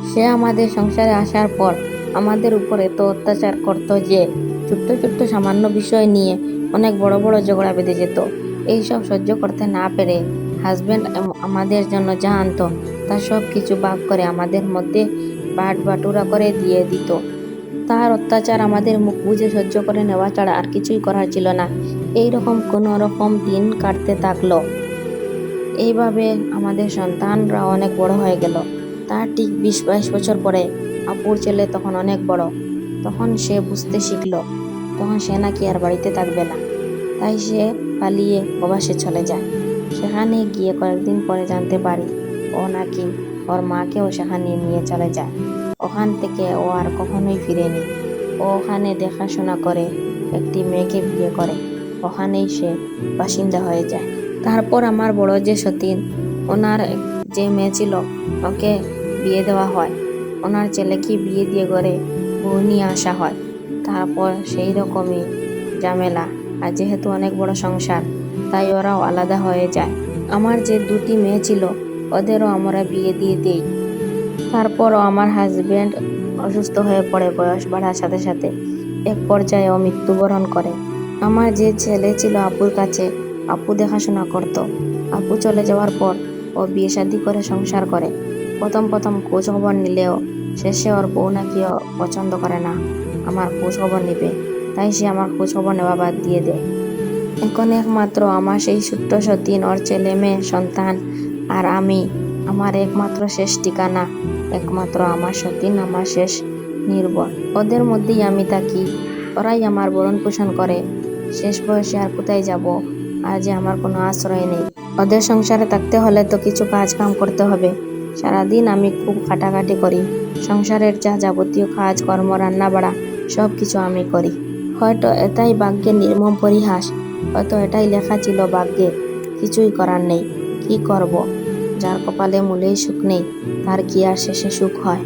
সে আমাদের সংসারে আসার পর আমাদের উপর এত অত্যাচার করতো যে ছোট্ট ছোট্ট সামান্য বিষয় নিয়ে অনেক বড় বড় ঝগড়া বেঁধে যেত। এইসব সহ্য করতে না পেরে হাজব্যান্ড আমাদের জন্য যা আনতো তার সব কিছু ভাগ করে আমাদের মধ্যে বাটুরা করে দিয়ে দিত। তার অত্যাচার আমাদের মুখ বুজে সহ্য করে নেওয়া ছাড়া আর কিছুই করার ছিল না। এইরকম কোনো রকম দিন কাটতে থাকলো। এইভাবে আমাদের সন্তানরা অনেক বড় হয়ে গেল। তার ঠিক 20-22 বছর পরে আপুর ছেলে তখন অনেক বড়। তখন সে বুঝতে শিখলো তখন সে নাকি আর বাড়িতে থাকবে না। তাই সে পালিয়ে প্রবাসে চলে যায়। সেখানে গিয়ে কয়েকদিন পরে জানতে পারি ও নাকি ওর মাকেও সেখানে নিয়ে চলে যায়। ওখান থেকে ও আর কখনোই ফিরেনি। ও ওখানে দেখাশোনা করে একটি মেয়েকে বিয়ে করে ওখানেই সে বাসিন্দা হয়ে যায়। তারপর আমার বড় যে সতীন, ওনার যে মেয়ে ছিল ওকে বিয়ে দেওয়া হয়। ওনার ছেলেকে বিয়ে দিয়ে করে বউ নিয়ে আসা হয়। তারপর সেই রকমই ঝামেলা। আর যেহেতু অনেক বড় সংসার তাই ওরাও আলাদা হয়ে যায়। আমার যে দুটি মেয়ে ছিল ওদেরও আমরা বিয়ে দিয়ে দিই। তারপরও আমার হাজবেন্ড অসুস্থ হয়ে পড়ে বয়স বাড়ার সাথে সাথে। এক পর্যায়ে ও মৃত্যুবরণ করে। আমার যে ছেলে ছিল আপুর কাছে, আপু দেখাশোনা করত। আপু চলে যাওয়ার পর ও বিয়ে শাদি করে সংসার করে। প্রথম প্রথম খোঁজ খবর নিলেও শেষে ওর বউ নাকি পছন্দ করে না আমার খোঁজ খবর নিবে। তাই সে আমার খোঁজ খবর নেওয়া বাদ দিয়ে দেয়। এখন একমাত্র আমার সেই ছোট্ট সতীন, ওর ছেলে মেয়ে সন্তান আর আমি, আমার একমাত্র শেষ ঠিকানা, একমাত্র আমার সতীন, আমার শেষ নির্ভর। ওদের মধ্যেই আমি থাকি। ওরাই আমার ভরণ পোষণ করে। শেষ বয়সে আর কোথায় যাব? আর যে আমার কোনো আশ্রয় নেই। ওদের সংসারে থাকতে হলে তো কিছু কাজ কাম করতে হবে। সারাদিন আমি খুব খাটাখাটি করি। সংসারের যা যাবতীয় কাজ কর্ম, রান্না বাড়া সব কিছু আমি করি। হয়তো এটাই ভাগ্যের নির্মম পরিহাস, হয়তো এটাই লেখা ছিল ভাগ্যে। কিছুই করার নেই। কি করব? যার কপালে মূলেই সুখ নেই তার কি আর শেষে সুখ হয়?